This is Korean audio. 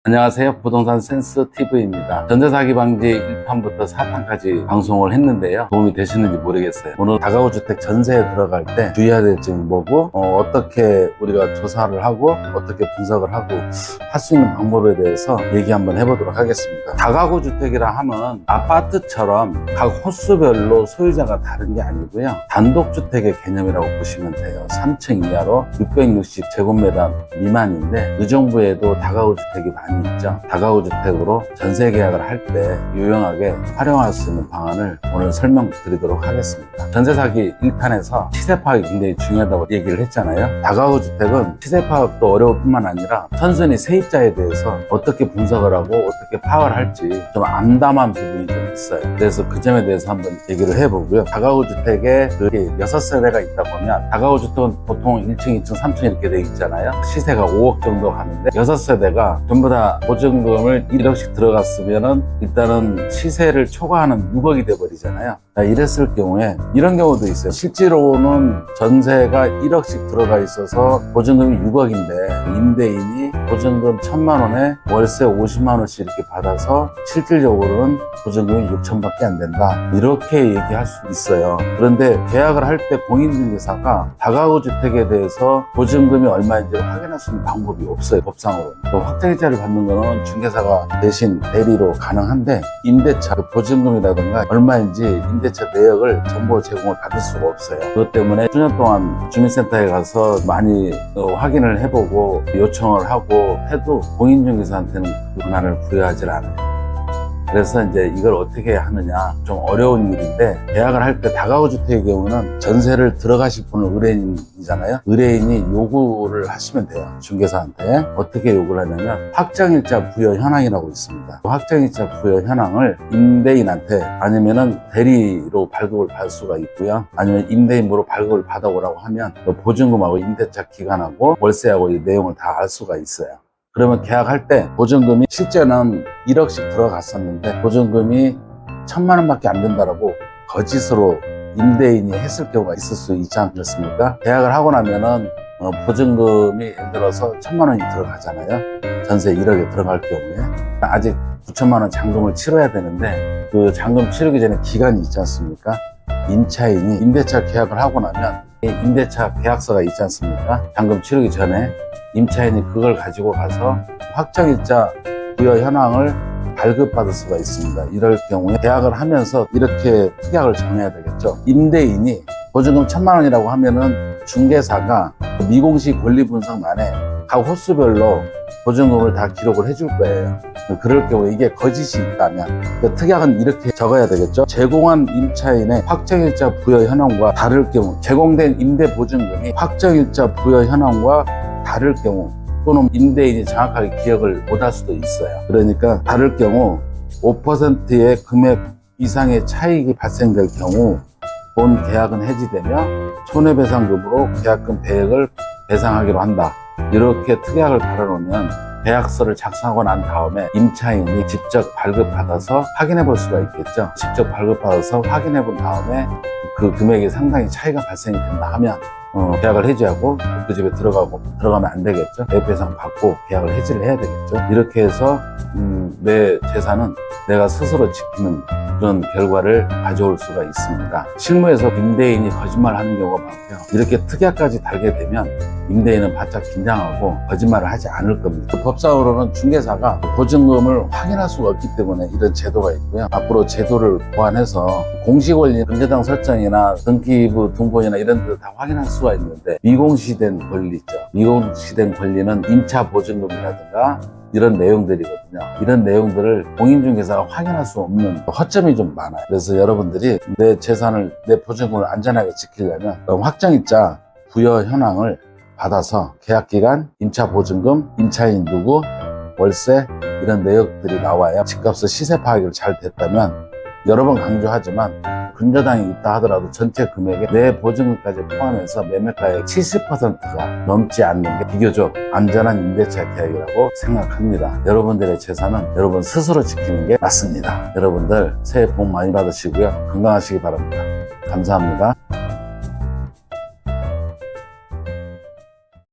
안녕하세요. 부동산 센스 TV입니다. 전세사기 방지 1탄부터 4탄까지 방송을 했는데요. 도움이 되시는지 모르겠어요. 오늘 다가구 주택 전세에 들어갈 때 주의해야 될 점이 뭐고 어떻게 우리가 조사를 하고 어떻게 분석을 하고 할 수 있는 방법에 대해서 얘기 한번 해보도록 하겠습니다. 다가구 주택이라 하면 아파트처럼 각 호수별로 소유자가 다른 게 아니고요. 단독주택의 개념이라고 보시면 돼요. 3층 이하로 660제곱미터 미만인데 의정부에도 다가구 주택이 많이 있죠. 다가구 주택으로 전세 계약을 할 때 유용하게 활용할 수 있는 방안을 오늘 설명드리도록 하겠습니다. 전세 사기 1탄에서 시세 파악이 굉장히 중요하다고 얘기를 했잖아요. 다가구 주택은 시세 파악도 어려울 뿐만 아니라 선순위 세입자에 대해서 어떻게 분석을 하고 어떻게 파악을 할지 좀 암담한 부분이 좀 있어요. 그래서 그 점에 대해서 한번 얘기를 해보고요. 다가구 주택에 6세대가 있다 보면 다가구 주택은 보통 1층, 2층, 3층 이렇게 돼 있잖아요. 시세가 5억 정도 가는데 6세대가 전부 다 보증금을 1억씩 들어갔으면은 일단은 시세를 초과하는 6억이 돼버리잖아요. 이랬을 경우에 이런 경우도 있어요. 실제로는 전세가 1억씩 들어가 있어서 보증금이 6억인데 임대인이 보증금 1,000만 원에 월세 50만 원씩 이렇게 받아서 실질적으로는 보증금이 6천밖에 안 된다. 이렇게 얘기할 수 있어요. 그런데 계약을 할 때 공인중개사가 다가구 주택에 대해서 보증금이 얼마인지 확인할 수 있는 방법이 없어요. 법상으로. 확정일자를 받는 거는 중개사가 대신 대리로 가능한데 임대차 보증금이라든가 얼마인지 임대차 내역을 정보 제공을 받을 수가 없어요. 그것 때문에 수년 동안 주민센터에 가서 많이 확인을 해보고 요청을 하고 해도 공인중개사한테는 그 권한을 부여하지 않아요. 그래서 이제 이걸 어떻게 하느냐 좀 어려운 일인데 계약을 할 때 다가구 주택의 경우는 전세를 들어가실 분은 의뢰인이잖아요. 의뢰인이 요구를 하시면 돼요. 중개사한테 어떻게 요구를 하냐면 확정일자 부여 현황이라고 있습니다. 확정일자 부여 현황을 임대인한테 아니면은 대리로 발급을 받을 수가 있고요. 아니면 임대인으로 발급을 받아오라고 하면 보증금하고 임대차 기간하고 월세하고 이 내용을 다 알 수가 있어요. 그러면 계약할 때 보증금이 실제는 1억씩 들어갔었는데 보증금이 1,000만 원밖에 안 된다라고 거짓으로 임대인이 했을 경우가 있을 수 있지 않겠습니까? 계약을 하고 나면은 보증금이 예를 들어서 1,000만 원이 들어가잖아요. 전세 1억에 들어갈 경우에 아직 9천만 원 잔금을 치러야 되는데 그 잔금 치르기 전에 기간이 있지 않습니까? 임차인이 임대차 계약을 하고 나면 임대차 계약서가 있지 않습니까? 잔금 치르기 전에 임차인이 그걸 가지고 가서 확정일자 부여 현황을 발급받을 수가 있습니다. 이럴 경우에 계약을 하면서 이렇게 특약을 정해야 되겠죠. 임대인이 보증금 1,000만 원이라고 하면은 중개사가 미공시 권리 분석만에 각 호수별로 보증금을 다 기록을 해줄 거예요. 그럴 경우에 이게 거짓이 있다면 그 특약은 이렇게 적어야 되겠죠. 제공한 임차인의 확정일자 부여 현황과 다를 경우 제공된 임대 보증금이 확정일자 부여 현황과 다를 경우 또는 임대인이 정확하게 기억을 못할 수도 있어요. 그러니까 다를 경우 5%의 금액 이상의 차익이 발생될 경우 본 계약은 해지되며 손해배상금으로 계약금 배액을 배상하기로 한다. 이렇게 특약을 달아놓으면 계약서를 작성하고 난 다음에 임차인이 직접 발급받아서 확인해 볼 수가 있겠죠. 직접 발급받아서 확인해 본 다음에 그 금액이 상당히 차이가 발생이 된다 하면 계약을 해지하고 그 집에 들어가면 안 되겠죠. 매입배상 받고 계약을 해지를 해야 되겠죠. 이렇게 해서 내 재산은 내가 스스로 지키는 그런 결과를 가져올 수가 있습니다. 실무에서 임대인이 거짓말하는 경우가 많고요. 이렇게 특약까지 달게 되면 임대인은 바짝 긴장하고 거짓말을 하지 않을 겁니다. 법상으로는 중개사가 보증금을 확인할 수가 없기 때문에 이런 제도가 있고요. 앞으로 제도를 보완해서 공시권리 근저당 설정이나 등기부 등본이나 이런 데도 다 확인할 수가 있는데 미공시된 권리 있죠. 미공시된 권리는 임차 보증금이라든가 이런 내용들이거든요. 이런 내용들을 공인중개사가 확인할 수 없는 허점이 좀 많아요. 그래서 여러분들이 내 재산을, 내 보증금을 안전하게 지키려면 확정일자 부여 현황을 받아서 계약기간, 임차보증금, 임차인 누구, 월세 이런 내역들이 나와야 집값의 시세 파악이 잘 됐다면 여러 번 강조하지만 근저당이 있다 하더라도 전체 금액에 내 보증금까지 포함해서 매매가의 70%가 넘지 않는 게 비교적 안전한 임대차 계약이라고 생각합니다. 여러분들의 재산은 여러분 스스로 지키는 게 맞습니다. 여러분들 새해 복 많이 받으시고요. 건강하시기 바랍니다. 감사합니다.